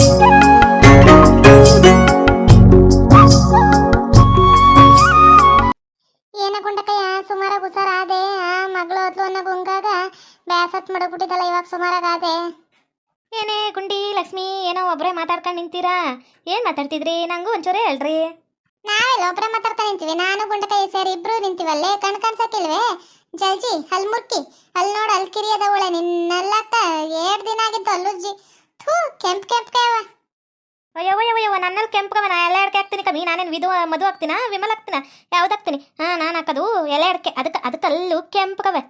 ಏನ ಗುಂಡಕಯ್ಯ ಸುಮಾರಾಗ ಹುಷಾರಾದೆ ಮಗಳು ಹೋದ್ಲು ಅನ್ನೋ ಗುಂಗಾಗ ಬ್ಯಾಸತ್ ಮಾಡಬಿಟ್ಟಿದ್ದಲ್ಲ ಇವಾಗ ಸುಮಾರಾಗಾದೆ. ಏನೇ ಗುಂಡಿ ಲಕ್ಷ್ಮಿ ಏನೋ ಒಬ್ಬರೇ ಮಾತಾಡ್ಕೊಂಡು ನಿಂತೀರಾ? ಏನು ಮಾತಾಡ್ತಿದ್ರಿ? ನಂಗೂ ಒಂಚೂರೇ ಹೇಳ್ರಿ. ನಾವೆಲ್ಲ ಒಬ್ಬರೇ ಮಾತಾಡ್ತಾ ನಿಂತೀವಿ, ನಾನು ಗುಂಡಕಯ್ಯ ಸೇರಿ ಇಬ್ರು ನಿಂತೀವಲ್ಲೇ. ಕಣ್ ಕಾಣ್ಸಕ್ಕಿಲ್ವೇ ಜಲ್ಜಿ ಹಲ್ ಮುರ್ಕಿ ಅಲ್ಲಿ ನೋಡು ಅಲ್ಲಿ ಕಿರಿಯದವಳೆ ನಿನ್ನಲ್ಲಕ್ಕ 2 ದಿನ ಆಗಿತ್ತು ಅಲ್ಲುಜ್ಜಿ. ಥೂ ಕೆಂಪ್ ಕೆಂಪ್ಕವ. ಅಯ್ಯೋ ನನ್ನಲ್ಲಿ ಕೆಂಪವ. ನಾ ಎಲೆ ಅಡಿಕೆ ಹಾಕ್ತೀನಿ ಕಮ್ಮಿ. ನಾನೇನು ಮಧು ಹಾಕ್ತೀನ ವಿಮಲ್ ಹಾಕ್ತೀನ ಯಾವ್ದು ಹಾಕ್ತೀನಿ? ನಾನು ಹಾಕೋದು ಎಲೆ ಅಡಿಕೆ. ಅದಕ್ಕೆ ಅಲ್ಲೂ ಕೆಂಪಕವೆ.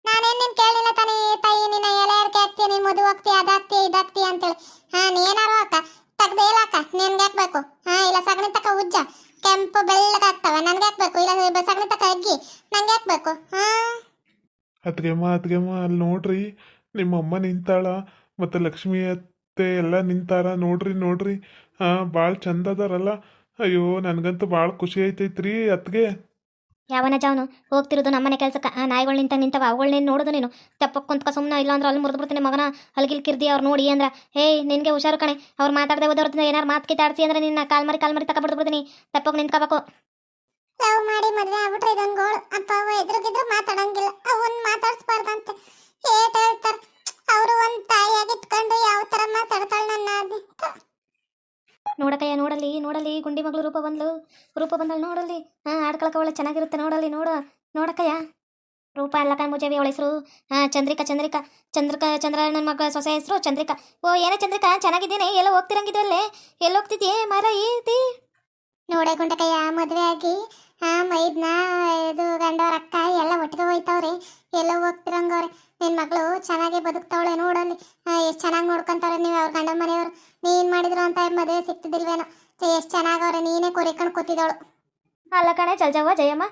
ನಾನೇನ್ ನಿನ್ ಕೇಳಿಲ್ಲ ತಾನೇ ತಾಯಿ, ನಿನ್ನ ಎಲೆ ಅಡಿಕೆ ಹಾಕ್ತೀಯ, ನೀನ್ ಮಧು ಹಾಕ್ತೀಯ, ಅದಾಕ್ತೀಯ ಇದಾಕ್ತೀಯ ಅಂತೇಳಿ. ನೀನಾರು ಹಾಕ ತಗ್ದೇಲ ಹಾಕ. ನಿನ್ಗೆ ಹಾಕ್ಬೇಕು ಇಲ್ಲ ಸಗಣಿ ತಕ ಉಜ್ಜ ಕೆಂಪು ಬೆಳ್ಳಗಾಗ್ತವ. ನನ್ಗೆ ಹಾಕ್ಬೇಕು ಇಲ್ಲ ಸಗಣಿ ತಕ ಅಗ್ಗಿ ನಂಗೆ ಹಾಕ್ಬೇಕು. ಅತ್ಗೆಮ್ಮ ಅಲ್ಲಿ ನೋಡ್ರಿ ನಿಮ್ಮಮ್ಮ ನಿಂತಾಳ ಮತ್ತು ಲಕ್ಷ್ಮಿ ಅತ್ತೆ ಎಲ್ಲ ನಿಂತಾರ. ನೋಡ್ರಿ ಭಾಳ ಚಂದ ಅದಾರಲ್ಲ. ಅಯ್ಯೋ ನನಗಂತೂ ಭಾಳ ಖುಷಿ ಐತೈತ್ರಿ ಅತ್ಗೆ. ಯಾವನ ಜಾವನು ಹೋಗ್ತಿರೋದು ನಮ್ಮನೆ ಕೆಲ್ಸಕ್ಕೆ. ನಾಯಿಗಳು ನಿಂತವ ಅವುಗಳನ್ನೇನು ನೋಡೋದು ನೀನು? ತೆಪ್ಪಕ್ಕೆ ಕುಂತ್ಕ ಸುಮ್ಮನೆ, ಇಲ್ಲಾಂದ್ರೆ ಅಲ್ಲಿ ಮುರಿದು ಬಿಡ್ತೀನಿ ಮಗನ. ಅಲ್ಗಿಲ್ ಕಿರ್ದಿ ಅವ್ರು ನೋಡಿ ಅಂದ್ರೆ ಏಯ್ ನಿನಗೆ ಹುಷಾರು ಕಣೆ. ಅವ್ರು ಮಾತಾಡದೆ ಹೋದವ್ರದ್ದು ಏನಾರು ಮಾತು ಕಿತ್ತಾಡ್ಸಿ ಅಂದ್ರೆ ನಿನ್ನ ಕಾಲ್ ಮರಿ ತಗೊಬಿಡ್ಬಿಡ್ತೀನಿ. ತೆಪ್ಪಕ್ಕೆ ನಿಂತ್ಕೋಬೇಕು. ಲವ್ ಮಾಡಿ ಮದುವೆ ಆಗ್ಬಿಟ್ರೆ ಇದೊಂದು ಗೋಳು. ಅಪ್ಪ ಅವ್ವ ಎದುರುಗಿದ್ರು ಮಾತಾಡಂಗಿಲ್ಲ, ಅವನ್ ಮಾತಾಡ್ಸ್ಬಾರ್ದಂತೆ ಏಟ್ ಹೇಳ್ತಾರೆ ಅವರು. ಒಂದು ತಾಯಿಯಾಗಿ ಇಟ್ಕೊಂಡು ಯಾವ ಥರ ಮಾತಾಡ್ತಾಳೆ ನನ್ನ ನೋಡಕಯ್ಯ ನೋಡಲಿ ಗುಂಡಿ ಮಗಳು ರೂಪ ಬಂದಳು ನೋಡಲ್ಲಿ. ಆಡ್ಕೊಳಕ ಒಳ್ಳೆ ಚೆನ್ನಾಗಿರುತ್ತೆ ನೋಡಕಯ್ಯ. ರೂಪ ಅಲ್ಲ ಕಣ್ ಮುಜವಿ ಅವಳ ಹೆಸರು ಚಂದ್ರನ ಮಗ ಸೊಸೆ ಹೆಸರು ಚಂದ್ರಿಕಾ. ಓ ಏನೇ ಚಂದ್ರಿಕಾ ಚೆನ್ನಾಗಿದ್ದೀನಿ. ಎಲ್ಲ ಹೋಗ್ತಿರಂಗಿದ್ವಲ್ಲೇ, ಎಲ್ಲಿ ಹೋಗ್ತಿದ್ಯೇ ಮರ ಈತಿ? ನೋಡೇ ಗುಂಡಕಯ್ಯ ಮದುವೆ ಆಗಿ ಮೈದ್ನ ಇದು ಗಂಡವ್ರ ಅಕ್ಕ ಎಲ್ಲ ಒಟ್ಟಿಗೆ ಹೋಯ್ತವ್ರಿ. ಎಲ್ಲ ಹೋಗ್ತಿರಂಗವ್ರೆ. ನಿನ್ನ ಮಗಳು ಚೆನ್ನಾಗಿ ಬದುಕ್ತಾವಳೆ ನೋಡಲ್ಲಿ. ಎಷ್ಟು ಚೆನ್ನಾಗಿ ನೋಡ್ಕೊಂತವ್ರೆ ನೀವು ಅವ್ರ ಗಂಡ ಮನೆಯವರು. ನೀನು ಮಾಡಿದ್ರು ಅಂತ ಮದುವೆ ಸಿಕ್ತಿದಿಲ್ವೇನೋ. ಎಷ್ಟು ಚೆನ್ನಾಗವ್ರೆ, ನೀನೇ ಕೊರಿಕೊಂಡು ಕೂತಿದ್ದವಳು. ಅಲ್ಲ ಕಣೆ ಜಲ್ಜವ್ವ ಜಯಮ್ಮ,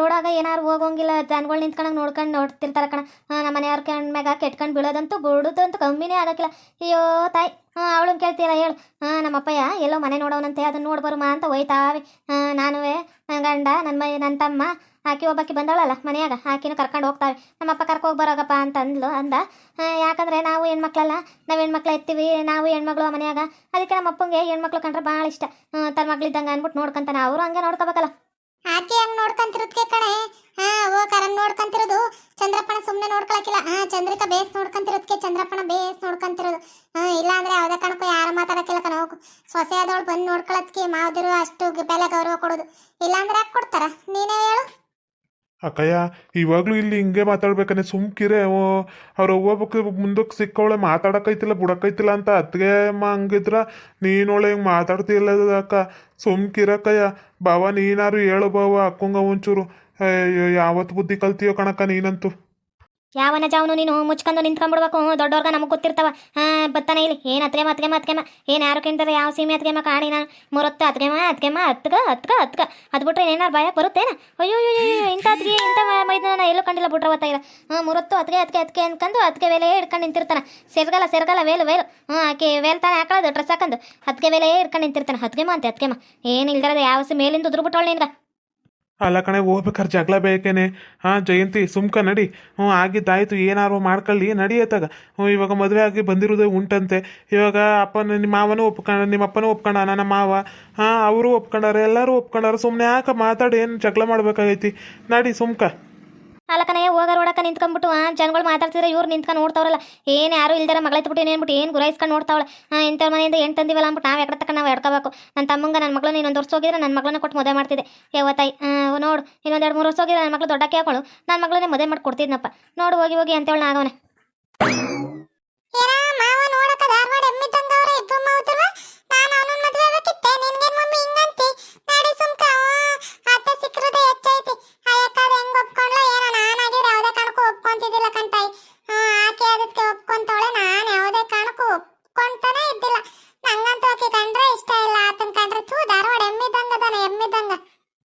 ರೋಡಾಗ ಏನಾರು ಹೋಗೋಂಗಿಲ್ಲ, ಜನಗಳು ನಿಂತ್ಕೊಂಡಾಗ ನೋಡ್ತಿರ್ತಾರೆ ಕಣ. ನಮ್ಮ ಮನೆಯವ್ರ ಕಣ್ಮ್ಯಾಗ ಕೆಟ್ಕೊಂಡು ಬೀಳೋದಂತೂ ಬಿಡೋದಂತೂ ಕಮ್ಮಿನೇ ಆಗಕ್ಕಿಲ್ಲ. ಅಯ್ಯೋ ತಾಯಿ, ಅವಳನ್ನ ಕೇಳ್ತೀರ ಹೇಳು. ನಮ್ಮಪ್ಪಯ್ಯ ಎಲ್ಲೋ ಮನೆ ನೋಡೋನಂತೆ, ಅದನ್ನ ನೋಡ್ಬರುಮಾ ಅಂತ ಹೋಯ್ತಾವೆ. ನಾನುವೇ ಗಂಡ ನನ್ನ ತಮ್ಮ ಆಕಿ ಒಬ್ಬಾಕಿ ಬಂದವಳಲ್ಲ ಮನೆಯಾಗ, ಆಕಿನೂ ಕರ್ಕೊಂಡು ಹೋಗ್ತಾವೆ. ನಮ್ಮಪ್ಪ ಕರ್ಕೋಗಿ ಬರೋಗಪ್ಪ ಅಂದ. ಯಾಕಂದರೆ ನಾವು ಹೆಣ್ಮಕ್ಳಲ್ಲ, ನಾವು ಹೆಣ್ಮಕ್ಳು ಎತ್ತೀವಿ, ನಾವು ಹೆಣ್ಮಕ್ಳು ಮನೆಯಾಗ. ಅದಕ್ಕೆ ನಮ್ಮ ಅಪ್ಪಂಗೆ ಹೆಣ್ಮಕ್ಳು ಕಂಡ್ರೆ ಭಾಳ ಇಷ್ಟ. ತನ್ನ ಮಗಳಿದ್ದಂಗೆ ಅಂದ್ಬಿಟ್ಟು ನೋಡ್ಕೊಂತಾನೆ. ಅವರು ಹಂಗೆ ನೋಡ್ಕೋಬೇಕಲ್ಲ. ಆಕೆ ಹಂಗೆ ನೋಡ್ಕೊಂತಿರೋದಕ್ಕೆ ಕಣೆ ಕರನ್ ನೋಡ್ಕೊಂತಿರೋದು. ಚಂದ್ರಪ್ಪನ ಸುಮ್ಮನೆ ನೋಡ್ಕೊಳಕಿಲ್ಲ. ಚಂದ್ರಿಕಾ ಬೇಸ್ ನೋಡ್ಕೊಂತಿರೋದಕ್ಕೆ ಚಂದ್ರಪ್ಪನ ಬೇಸ್ ನೋಡ್ಕೊಂತಿರೋದು. ಇಲ್ಲ ಅಂದ್ರೆ ಯಾವುದೇ ಕಾರಣಕ್ಕೂ ಯಾರು ಮಾತಾಡೋಕ್ಕಿಲ್ಲ ಕಣ. ಹೋಗು ಸೊಸೆ ಆದವಳು ಬಂದು ನೋಡ್ಕೊಳತ್ಕೆ ಮಾವದಿರು ಅಷ್ಟು ಬೆಲೆ ಗೌರವ ಕೊಡೋದು. ಇಲ್ಲಾಂದ್ರೆ ಯಾಕೆ ಕೊಡ್ತಾರ ನೀನೇ ಹೇಳು? ಅಕ್ಕಯ್ಯ ಇವಾಗಲೂ ಇಲ್ಲಿ ಹಿಂಗೆ ಮಾತಾಡ್ಬೇಕನೆ. ಸುಮ್ಕಿರೆ. ಅವ್ರು ಹೋಗ್ಬೇಕು ಮುಂದಕ್ಕೆ ಸಿಕ್ಕವಳೆ ಮಾತಾಡಕೈತಿಲ್ಲ ಬಿಡಕೈತಿಲ್ಲ ಅಂತ ಅತ್ತಿಗೆ ಅಮ್ಮ ಹಂಗಿದ್ರ ನೀನೊಳೆ ಹಿಂಗೆ ಮಾತಾಡ್ತಿಲ್ಲ ಅಕ್ಕ. ಸುಮ್ಕಿರಕ್ಕಯ್ಯ. ಬಾವ ನೀನಾರು ಹೇಳು ಬಾವ ಅಕ್ಕಂಗ ಒಂಚೂರು. ಯಾವತ್ತು ಬುದ್ಧಿ ಕಲ್ತೀಯೋ ಕಣಕ್ಕ ನೀನಂತೂ. ಯಾವನ ಜಾವನು ನೀನು ಮುಚ್ಕೊಂಡು ನಿಂತ್ಕೊಂಡ್ಬಿಡ್ಬೇಕು. ದೊಡ್ಡವ್ರಗ ನಮಗೆ ಗೊತ್ತಿರ್ತಾವ. ಬತ್ತಾನೆ ಇಲ್ಲಿ ಏನು ಅತ್ಗೆಮ್ಮ ಏನು ಯಾರು ಕೇಳ್ತಾರೆ? ಯಾವ ಸೀಮೆ ಅತ್ಗೆಮ್ಮ ಕಾಣಿ ನಾನು ಮುರತ್ತು ಅತ್ಗೆಮ್ಮ ಹತ್ಕ ಅದು ಬಿಟ್ರೆ ಏನಾರು ಭಯ ಬರುತ್ತೇನ? ಅಯ್ಯೋ ಇಂಥ ಅತ್ಗೆ ಇಂಥ ಮೈದಾನ ಎಲ್ಲೂ ಕಂಡಿಲ್ಲ ಬಿಟ್ರೆ ಗೊತ್ತಾಗಿಲ್ಲ. ಮುರತ್ತು ಅತ್ಗೆ ಅನ್ಕೊಂಡು ಅತ್ಗೆ ವೇಲೆ ಹಿಡ್ಕೊಂಡು ನಿಂತಿರ್ತಾನೆ. ಸೆರಗಲ್ಲ ವೇಲು ಆಕೆ ವೇಲ್ ತಾನೆ ಹಾಕೊಳ್ಳೋದು ಡ್ರೆಸ್ ಹಾಕೊಂಡು ಅತ್ಗೆ ವೇಲೆ ಹಿಡ್ಕೊಂಡು ನಿಂತಿರ್ತಾನೆ. ಅತ್ಗೆಮ್ಮ ಏನು ಇಲ್ದಿರೋದು ಯಾವ ಸಿ ಮೇಲಿಂದ ಉದುರು ನಿನ್ಗ. ಅಲ್ಲ ಕಣೆ ಹೋಗ್ಬೇಕಾರೆ ಜಗಳ ಬೇಕೇನೆ. ಜಯಂತಿ ಸುಮ್ಕ ನಡಿ. ಆಗಿದ್ದಾಯ್ತು, ಏನಾರು ಮಾಡ್ಕೊಳ್ಳಿ ನಡಿಯತ್ತಾಗ. ಇವಾಗ ಮದುವೆ ಆಗಿ ಬಂದಿರೋದೇ ಉಂಟಂತೆ. ಇವಾಗ ನಿಮ್ಮ ಮಾವನೂ ನಿಮ್ಮ ಅಪ್ಪನೂ ಒಪ್ಕೊಂಡ, ನನ್ನ ಮಾವ ಅವರು ಒಪ್ಕೊಂಡಾರೆ, ಎಲ್ಲರೂ ಒಪ್ಕೊಂಡಾರ. ಸುಮ್ಮನೆ ಯಾಕೆ ಮಾತಾಡಿ ಏನು ಜಗಳ ಮಾಡ್ಬೇಕಾಗೈತಿ? ನಡಿ ಸುಮ್ಕ. ಅಲ್ಲಕನೇ ಹೋಗ ರೋಡಕ್ಕ ನಿಂತ್ಕೊಂಡ್ಬಿಟ್ಟು ಜನಗಳು ಮಾತಾಡ್ತಿದ್ರೆ ಇವ್ರು ನಿಂತ್ಕೊಂಡು ನೋಡ್ತಾವ್ರಲ್ಲ. ಏನು ಯಾರು ಇಲ್ದಾರ ಮಗಳೈತ್ಬಿಟ್ಟು ಏನ್ಬಿಟ್ಟು ಏನು ಗುರಾಯಿಸ್ಕೊಂಡು ನೋಡ್ತಾವಳೆ. ಇಂಥವ್ರ ಮನೆಯಿಂದ ಏನು ತಂದಿವಲ್ಲ ಅಂದ್ಬಿಟ್ಟು ನಾವು ಎಕಡೆ ತಕ್ಕ ನಾವು ಎಡ್ಕೋಬೇಕು. ನನ್ನ ತಮ್ಮಂಗೆ ನನ್ನ ಮಗಳನ್ನ ಇನ್ನೊಂದು ವರ್ಷ ಹೋಗಿದ್ರೆ ನನ್ನ ಮಗಳನ್ನ ಕೊಟ್ಟು ಮದುವೆ ಮಾಡ್ತಿದ್ದೆ. ಯಾವತ್ತಾಯಿ ನೋಡು ಇನ್ನೊಂದು 2-3 ವರ್ಷ ಹೋಗಿದ್ರೆ ನನ್ನ ಮಗಳು ದೊಡ್ಡಕ್ಕೆ ಹಾಕೊಳ್ಳು, ನನ್ನ ಮಗಳನ್ನೇ ಮದುವೆ ಮಾಡಿ ಕೊಡ್ತಿದ್ನಪ್ಪ. ನೋಡು ಹೋಗಿ ಅಂತೇಳಿ ಆಗವನೆ.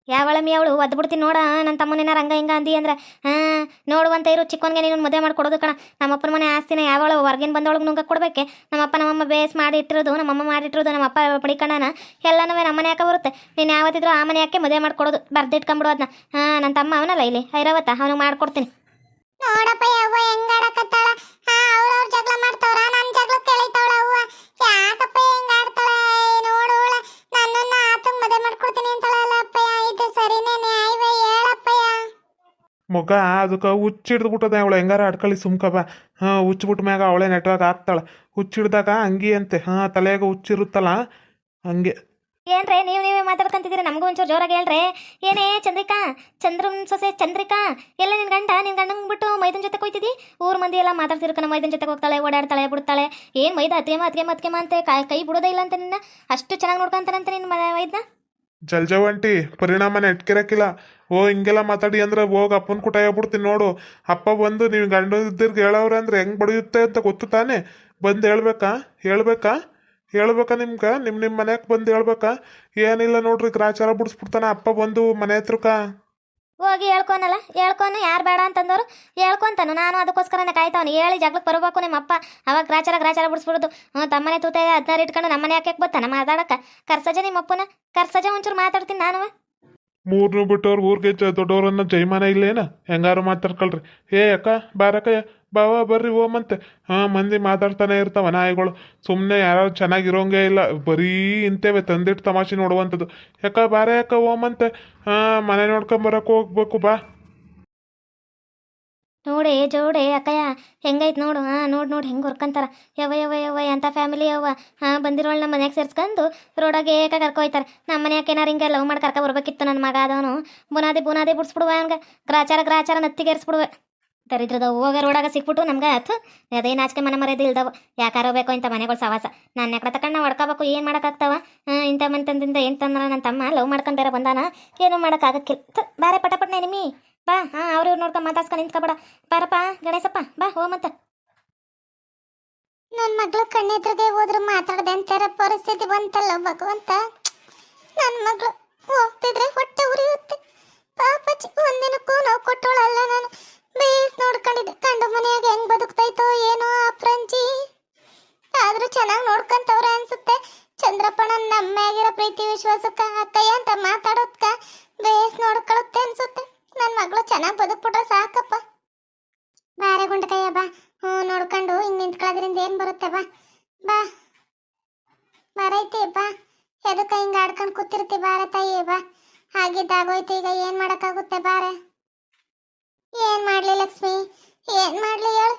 ಯಾವಳಮ್ಮಿ ಅವಳು ಒದ್ದು ಬಿಡ್ತೀನಿ ನೋಡ. ನನ್ನ ತಮ್ಮನೇನಾರು ಹಂಗ ಹಿಂಗ ಅಂದಿ ಅಂದ್ರೆ ನೋಡುವಂತ ಇರು ಚಿಕ್ಕವನಿಗೆ ನೀನು ಮದುವೆ ಮಾಡಿ ಕೊಡೋದು ಕಣ. ನಮ್ಮಪ್ಪನ ಮನೆ ಆಸ್ತಿನ ಯಾವಳು ಹೊರಗಿನ ಬಂದವಳಿಗೆ ನುಂಗ ಕೊಡ್ಬೇಕೆ? ನಮ್ಮಪ್ಪ ನಮ್ಮಮ್ಮ ಬೇಸ್ ಮಾಡಿಟ್ಟಿರೋದು, ನಮ್ಮಮ್ಮ ಮಾಡಿಟ್ಟಿರೋದು, ನಮ್ಮಪ್ಪ ಪಡಿಕಣ್ಣನ ಎಲ್ಲನೂ ನಮ್ಮನೆ ಯಾಕೆ ಬರುತ್ತೆ. ನೀನು ಯಾವತ್ತಿದ್ರು ಆ ಮನೆ ಯಾಕೆ ಮದುವೆ ಮಾಡ್ಕೊಡೋದು, ಬರ್ದಿಟ್ಕೊಂಬಿಡು ಅದನ್ನ. ನನ್ನ ತಮ್ಮ ಅವನಲ್ಲ ಇಲ್ಲಿ ಐರಾವತ್ತ, ಅವನಿಗೆ ಮಾಡ್ಕೊಡ್ತೀನಿ. ನೋಡಪ್ಪ ಯವ್ವ ಹೆಂಗಾಡಕತ್ತಾಳ. ಅವ್ರವ್ರ ಜಗಳ ಮಾಡ್ತಾವ್ರ, ನನ್ನ ಜಗಳ ಕೇಳಿತಾವಳ ಅವ್ವ. ಯಾಕಪ್ಪ ಮೊಗ ಅದಕ್ಕೆ ಹುಚ್ಚಿಡ್ದ್ಬಿಟ್ಟದೆ ಅವಳು ಹೆಂಗಾರ ಆಡ್ಕೊಳ್ಳಿ ಸುಮ್ಕ ಬಾ. ಹಾಂ ಹುಚ್ಚಿಬಿಟ್ಟ ಮ್ಯಾಗ ಅವಳೇ ನೆಟ್ವಾಗ ಹಾಕ್ತಾಳೆ. ಹುಚ್ಚಿಡ್ದಾಗ ಹಂಗೆ ಅಂತೆ. ಹಾಂ ತಲೆಯಾಗ ಹುಚ್ಚಿರುತ್ತಲ್ಲ ಹಂಗೆ. ಏನ್ರಿ ನೀವೇ ಮಾತಾಡ್ಕೊಂತಿದ್ದೀರಿ, ನಮಗೂ ಒಂಚೂರು ಜೋರಾಗಿ ಹೇಳ್ರಿ. ಏನೇ ಚಂದ್ರಿಕಾ, ಚಂದ್ರನ್ ಸೊಸೆ ಚಂದ್ರಿಕಾ, ಎಲ್ಲ ನಿನ್ನ ಗಂಡಂಗೆ ಬಿಟ್ಟು ಮೈದನ್ ಜೊತೆ ಹೋಯ್ತಿದ್ದಿ. ಊರ್ ಮಂದಿ ಎಲ್ಲ ಮಾತಾಡ್ತಿರ್ಕನ ಮೈದನ್ ಜೊತೆ ಹೋಗ್ತಾಳೆ, ಓಡಾಡ್ತಾಳೆ, ಬಿಡ್ತಾಳೆ. ಏನು ಮೈದ ಅತ್ಗೆಮ್ಮ ಅಂತ ಕೈ ಬಿಡೋದೇ ಇಲ್ಲ ಅಂತ ನಿನ್ನ ಅಷ್ಟು ಚೆನ್ನಾಗಿ ನೋಡ್ಕೊಂತಾನಂತ ನಿನ್ನ ಮೈದನ. ಜಲ್ಜವಂಟಿ ಪರಿಣಾಮನ ಎಟ್ಕಿರಕ್ಕಿಲ್ಲ. ಹಿಂಗೆಲ್ಲ ಮಾತಾಡಿ ಅಂದ್ರೆ ಹೋಗಿ ಅಪ್ಪನ ಕುಟ ಹೇಳ್ಬಿಡ್ತೀನಿ ನೋಡು. ಅಪ್ಪ ಬಂದು ನೀವು ಗಂಡ ಇದ್ದಿರ್ಗೆ ಹೇಳವ್ರೆ ಅಂದ್ರೆ ಹೆಂಗೆ ಬಡಿಯುತ್ತೆ ಅಂತ ಗೊತ್ತು ತಾನೇ. ಬಂದು ಹೇಳ್ಬೇಕಾ ನಿಮ್ಗೆ ನಿಮ್ಮ ಮನೆಗೆ ಬಂದು ಹೇಳ್ಬೇಕಾ? ಏನಿಲ್ಲ ನೋಡ್ರಿ ಗ್ರಾಚಾರ ಬಿಡಿಸ್ಬಿಡ್ತಾನ ಅಪ್ಪ ಬಂದು ಮನೆ ಹತ್ರಕ್ಕ. ಹೋಗಿ ಹೇಳ್ಕೊನು ಯಾರು ಬೇಡ ಅಂತಂದವರು ಹೇಳ್ಕೊಂತಾನು. ನಾನು ಅದಕ್ಕೋಸ್ಕರನೇ ಕಾಯ್ತಾವನು ಹೇಳಿ ಜಗ್ಲಕ್ಕೆ ಬರಬೇಕು ನಿಮ್ಮ ಅಪ್ಪ. ಅವಾಗ ಗ್ರಾಚಾರ ಬಿಡಿಸ್ಬಿಡೋದು. ತಮ್ಮನೆ ತೂತೆ 16 ಇಟ್ಕೊಂಡು ನಮ್ಮನೆ ಯಾಕೆ ಬರ್ತಾನ ಮಾತಾಡಕ್ಕೆ? ಕರ್ಸಜ ನಿಮ್ಮ ಅಪ್ಪನ ಕರ್ಸಜ ಒಂಚೂರು ಮಾತಾಡ್ತೀನಿ ನಾನು. ಮೂರ್ನು ಬಿಟ್ಟವ್ರು ಊರಿಗೆ ದೊಡ್ಡವ್ರನ್ನ ಜೈಮಾನ ಇಲ್ಲೇನ ಹೆಂಗಾರು ಮಾತಾಡ್ಕೊಳ್ರಿ. ಅಕ್ಕ ಬಾರಕ್ಕ ಬಾವ ಬರ್ರಿ ಓಮಂತೆ. ಮಂದಿ ಮಾತಾಡ್ತಾನೆ ಇರ್ತಾವ ನಾಯಿಗಳು. ಸುಮ್ಮನೆ ಯಾರು ಚೆನ್ನಾಗಿರೋಂಗೇ ಇಲ್ಲ, ಬರೀ ಇಂತೇವೆ ತಂದಿಟ್ಟು ತಮಾಷೆ ನೋಡುವಂಥದ್ದು. ಯಾಕ ಬಾರೆ ಯಾಕ ಓಮಂತೆ. ಮನೆ ನೋಡ್ಕೊಂಬರಕ್ಕೆ ಹೋಗ್ಬೇಕು ಬಾ. ನೋಡಿ ಜೋಡೆ ಅಕ್ಕಯ್ಯ ಹೆಂಗೈತೆ ನೋಡು. ನೋಡಿ ಹೆಂಗೆ ಹೊರ್ಕೊಂತಾರ. ಯವ್ವ ಅಂತ ಫ್ಯಾಮಿಲಿ ಯವ್ವ. ಬಂದಿರೋಳು ನಮ್ಮ ಮನೆಯಾಗ ಸೇರ್ಸ್ಕೊಂಡು ರೋಡಾಗೆ ಕರ್ಕೊಯ್ತಾರೆ. ನಮ್ಮ ಮನೆಯಾಗ ಏನಾರು ಹಿಂಗೆ ಲವ್ ಮಾಡಿ ಬರ್ಬೇಕಿತ್ತು. ನನ್ನ ಮಗ ಅದವನು ಬುನಾದಿ ಬಿಡಿಸ್ಬಿಡುವ ಹಂಗೆ ಗ್ರಾಚಾರ ನತ್ತಿಗೇರಿಸ್ಬಿಡುವೆ. ದರಿದ್ರದ ಹೋಗ ರೋಡಾಗ ಸಿಕ್ಬಿಟ್ಟು ನಮ್ಗೆ ಆಯ್ತು ಅದೇ ನಾಚಿಕೆ ಮನೆ ಮರ್ಯಾದೆ ಇಲ್ದವ. ಯಾಕಾರೋ ಬೇಕು ಇಂಥ ಮನೆಗಳು ಸವಾಸ. ನಾನು ಯಾಕಡೆ ತಗೊಂಡು ನಾವು ಹೊಡ್ಕೋಬೇಕು. ಏನು ಮಾಡೋಕ್ಕಾಗ್ತಾವ? ಇಂಥ ಮನೆ ಏನು ತಂದ್ರೆ ನನ್ನ ತಮ್ಮ ಲವ್ ಮಾಡ್ಕೊಂಡು ಬೇರೆ ಬಂದಾನ. ಏನು ಮಾಡೋಕ್ಕಾಗಕ್ಕಿಲ್ಲ. ಬಾರೆ ಪಟಪಟ್ನೆ ನಿಮ್ಮಿ ಬಾ. ಅವ್ರು ನೋಡ್ಕೊಂಡು ಮಾತಾಡ್ಸ್ಕೊಂಡು ನಿಂತ್ಕೊಬೇಡ. ಬಾರಪ್ಪ ಗಣೇಶಪ್ಪ ಬಾ ಹೋಮಂತ. ನನ್ನ ಮಗಳು ಕಣ್ಣೆದ್ರಿಗೆ ಹೋದ್ರೆ ಮಾತಾಡದೆ ಅಂತಾರ ಪರಿಸ್ಥಿತಿ ಬಂತಲ್ಲ ಭಗವಂತ. ನನ್ನ ಮಗಳು ಹೋಗ್ತಿದ್ರೆ ಹೊಟ್ಟೆ ಉರಿಯುತ್ತೆ. ಪಾಪಚ್ಚಿ ಒಂದಿನಕ್ಕೂ ನಾವು ಕೊಟ್ಟೋಳಲ್ಲ. ನಾನು ಬೇಸ್ ನೋಡ್ಕೊಂಡಿದ್ದೆ. ಕಂಡು ಮನೆಯಾಗ ಹೆಂಗ್ ಬದುಕ್ತೈತೋ ಏನೋ ಅಪ್ರಂಜಿ. ಆದ್ರೂ ಚೆನ್ನಾಗಿ ನೋಡ್ಕೊಂತವ್ರೆ ಅನ್ಸುತ್ತೆ. ಚಂದ್ರಪ್ಪನ ನಮ್ಮ್ಯಾಗಿರೋ ಪ್ರೀತಿ ವಿಶ್ವಾಸಕ್ಕ ಅಕ್ಕಯ್ಯ ಅಂತ ಮಾತಾಡೋದ್ಕ ಬೇಸ್ ನೋಡ್ಕೊಳುತ್ತೆ ಅನ್ಸುತ್ತೆ. ನನ್ನ ಮಗಳು ಚೆನ್ನಾಗಿ ಬದುಕ್ಬಿಟ್ರೆ ಸಾಕಪ್ಪ. ಬಾರೆ ಗುಂಡಕಯ್ಯ ಬಾ. ನೋಡ್ಕೊಂಡು ಹಿಂಗೆ ನಿಂತ್ಕೊಳ್ಳೋದ್ರಿಂದ ಏನು ಬರುತ್ತೆ? ಬಾ ಬರೈತಿ ಬಾ. ಎದಕ್ಕೆ ಹಿಂಗೆ ಆಡ್ಕೊಂಡು ಕೂತಿರ್ತಿ? ಬಾರೆ ತಾಯಿ ಬಾ. ಆಗಿದ್ದಾಗೋಯ್ತು, ಈಗ ಏನು ಮಾಡೋಕ್ಕಾಗುತ್ತೆ? ಬಾರೆ. ಏನು ಮಾಡಲಿ ಲಕ್ಷ್ಮಿ, ಏನು ಮಾಡಲಿ ಹೇಳು?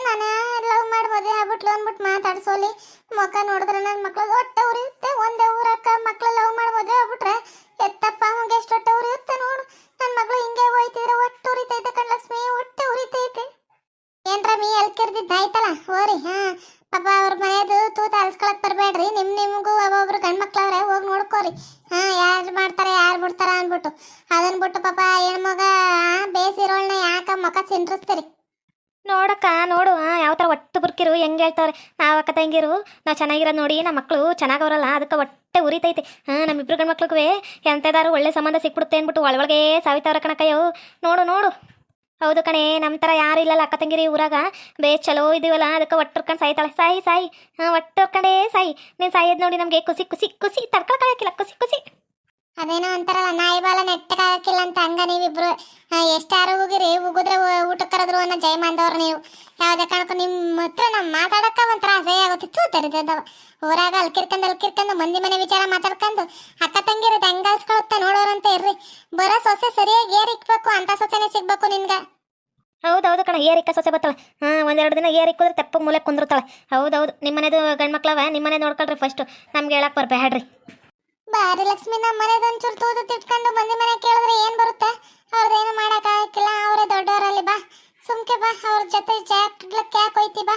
ನಾನು ಲವ್ ಮಾಡಿ ಮದುವೆ ಆಗ್ಬಿಟ್ಲು ಅಂದ್ಬಿಟ್ಟು ಮಾತಾಡ್ಸೋಲಿ. ಮುಖ ನೋಡಿದ್ರೆ ನನ್ನ ಮಕ್ಳು ಹೊಟ್ಟೆ ಉರಿಯುತ್ತೆ. ಒಂದೇ ಊರಕ್ಕ ಮಕ್ಳು ಲವ್ ಮಾಡಿ ಮದುವೆ ಆಗ್ಬಿಟ್ರೆ ಎತ್ತಪ್ಪ ಅವಂಗೆ ಎಷ್ಟು ಹೊಟ್ಟೆ ಉರಿಯುತ್ತೆ ನೋಡು. ನನ್ನ ಮಗಳು ಹಿಂಗೆ ಹೋಯ್ತಿದ್ರೆ ಹೊಟ್ಟೆ ಉರಿತೈತೆ ಕಣ್ ಲಕ್ಷ್ಮಿ, ಹೊಟ್ಟೆ ಉರಿತೈತೆ. ಏನ್ರ ಮೀ ಎಲ್ಕಿರ್ದಿದ್ದು ಆಯ್ತಲ್ಲ ಹೋರಿ. ಪಾಪ ಅವ್ರ ಮನೆಯದು ತೂತ ಅಲ್ಸ್ಕೊಳಕ್ ಬರಬೇಡ್ರಿ. ನಿಮಗೂ ಒಬ್ಬೊಬ್ರು ಗಂಡು ಮಕ್ಳವ್ರೆ, ಹೋಗಿ ನೋಡ್ಕೋರಿ. ಯಾರು ಮಾಡ್ತಾರೆ ಯಾರು ಬಿಡ್ತಾರ ಅಂದ್ಬಿಟ್ಟು ಅದನ್ನ ಬಿಟ್ಟು ಪಾಪ ಹೆಣ್ಮಗ ಬೇಸಿರೋಳ್ನ ಯಾಕ ಮುಖ ಸಿಂಡ್ರಿಸ್ತೀರಿ? ನೋಡಕ್ಕ ನೋಡು ಯಾವ ಥರ ಒಟ್ಟು ಬುರ್ಕಿರು ಹೆಂಗೆ ಹೇಳ್ತಾವ್ರೆ. ನಾವು ಅಕ್ಕ ತಂಗಿರು ನಾವು ಚೆನ್ನಾಗಿರೋದು ನೋಡಿ ನಮ್ಮ ಮಕ್ಕಳು ಚೆನ್ನಾಗವ್ರಲ್ಲ ಅದಕ್ಕೆ ಹೊಟ್ಟೆ ಉರಿತೈತಿ. ನಮ್ಮಿಬ್ರು ಗಂಡು ಮಕ್ಳಿಗೂ ಎಂಥದಾರು ಒಳ್ಳೆ ಸಂಬಂಧ ಸಿಕ್ಬಿಡುತ್ತೆ ಅಂದ್ಬಿಟ್ಟು ಒಳಗೆ ಸಾಯ್ತವ್ರ ಕಣಕ್ಕಯ್ಯೋ. ನೋಡು ಹೌದು ಕಣೆ, ನಮ್ಮ ಥರ ಯಾರು ಇಲ್ಲಲ್ಲ ಅಕ್ಕ ತಂಗಿರಿ ಊರಾಗ. ಚಲೋ ಇದೀವಲ್ಲ ಅದಕ್ಕೆ ಒಟ್ಟರ್ಕೊಂಡು ಸಾಯ್ತಾಳೆ. ಸಾಯಿ ಒಟ್ಟರ್ಕಂಡೇ ಸಾಯಿ. ನೀನು ಸಾಯೋದು ನೋಡಿ ನಮಗೆ ಖುಷಿ ತಡ್ಕೊಳಕ್ಕಾಗಕ್ಕಿಲ್ಲ. ಖುಷಿ ಅದೇನೋ ಅಂತಾರಲ್ಲ, ನಾಯಿ ಬಾಲ ನೆಟ್ಟಕ್ಕಾಗಕ್ಕಿಲ್ಲ ಅಂತ. ಹಂಗ ನೀವಿಬ್ರು ಎಷ್ಟಾರು ಹೋಗಿರಿ, ಉಗಿದ್ರೆ ಊಟಕ್ಕೆ ಕರೆದ್ರು ಅನ್ನೋ ಜಯಮಾಂದವ್ರು ನೀವು. ಯಾವುದೇ ಕಾರಣಕ್ಕೂ ನಿಮ್ಮ ಹತ್ರ ನಾವು ಮಾತಾಡಕ್ಕ ಒಂಥರ ಅಸಹ್ಯ ಆಗುತ್ತಿತ್ತು. ತರಿದವ ಊರಾಗ ಅಲ್ಕಿರ್ಕೊಂಡು ಮಂದಿ ಮನೆ ವಿಚಾರ ಮಾತಾಡ್ಕೊಂಡು ಅಕ್ಕ ತಂಗಿರೋದು ಹೆಂಗಲ್ಸ್ಕೊಳುತ್ತೆ ನೋಡೋರಂತ ಇರ್ರಿ. ಬರೋ ಸೊಸೆ ಸರಿಯಾಗಿ ಏರಿಕ್ಬೇಕು ಅಂತ ಸೊಸೆನೇ ಸಿಗ್ಬೇಕು ನಿನ್ಗೆ. ಹೌದೌದು ಕಣ, ಏರಿಕ್ಕ ಸೊಸೆ ಬರ್ತಾಳೆ. 1-2 ದಿನ ಏರಿಕ್ಕಿದ್ರೆ ತೆಪ್ಪಗೆ ಮೂಲೆ ಕುಂದಿರ್ತಾಳೆ. ಹೌದೌದು, ನಿಮ್ಮನೇದು ಗಂಡು ಮಕ್ಳವ, ನಿಮ್ಮನೆ ನೋಡ್ಕೊಳ್ರಿ ಫಸ್ಟು. ನಮ್ಗೆ ಹೇಳಕ್ಕೆ ಬರ್ಬೇಡ್ರಿ. ಬಾರಿ ಲಕ್ಷ್ಮಿ, ನಮ್ಮ ಮನೆದು ಒಂಚೂರು ತೂತು ತಿಟ್ಕೊಂಡು ಮಂದಿ ಮನೆ ಕೇಳಿದ್ರೆ ಏನು ಬರುತ್ತೆ? ಅವ್ರದ್ದೇನು ಮಾಡೋಕ್ಕಾಗಕ್ಕಿಲ್ಲ. ಅವರೇ ದೊಡ್ಡವರಲ್ಲಿ. ಬಾ ಸುಮ್ಕೆ ಬಾ. ಅವ್ರ ಜೊತೆ ಜಾಕ್ಲಕ್ಕೆ ಯಾಕೆ ಹೋಯ್ತಿ? ಬಾ.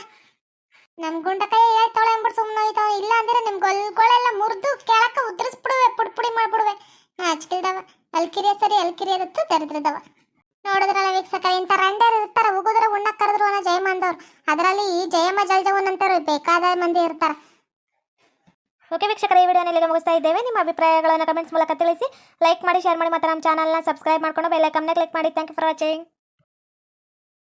ನಮ್ಮ ಗುಂಡಕಾಯಿ ಹೇಳ್ತಾಳೆ ಅಂದ್ಬಿಟ್ಟು ಸುಮ್ಮನೆ ಹೋಯ್ತಾವ. ಇಲ್ಲ ಅಂದ್ರೆ ನಿಮ್ಮ ಗೊಲ್ಗಳೆಲ್ಲ ಮುರಿದು ಕೆಳಕ್ಕೆ ಉದ್ರಿಸ್ಬಿಡುವೆ, ಪುಡಿ ಮಾಡ್ಬಿಡುವೆ. ಹಚ್ಕಿಲ್ದವ ಅಲ್ಕಿರಿಯದತ್ತು ದರಿದ್ರದವ. ನೋಡಿದ್ರಲ್ಲ ವೀಕ್ಷಕರ, ಇಂಥ ರಂಡರು ಇರ್ತಾರೆ. ಉಗುದ್ರೆ ಉಣ್ಣಕ್ಕೆ ಕರೆದ್ರು ಅನ್ನೋ ಜಯಮಾಂದವ್ರು. ಅದರಲ್ಲಿ ಈ ಜಯಮ್ಮ ಜಲ್ಜವನ್ ಅಂತಾರೆ ಬೇಕಾದ ಮಂದಿ ಇರ್ತಾರೆ. ಓಕೆ ವೀಕ್ಷಕರ, ಈ ವಿಡಿಯೋನ ಇಲ್ಲಿಗೆ ಮುಗಿಸ್ತಾ ಇದ್ದೇವೆ. ನಿಮ್ಮ ಅಭಿಪ್ರಾಯಗಳನ್ನು ಕಮೆಂಟ್ಸ್ ಮೂಲಕ ತಿಳಿಸಿ. ಲೈಕ್ ಮಾಡಿ, ಶೇರ್ ಮಾಡಿ, ಮತ್ತು ನಮ್ಮ ಚಾನಲ್ನ ಸಬ್ಸ್ಕ್ರೈಬ್ ಮಾಡ್ಕೊಂಡು ಬೆಲ್ ಐಕಾನ್ನ ಕ್ಲಿಕ್ ಮಾಡಿ. Thank you for watching.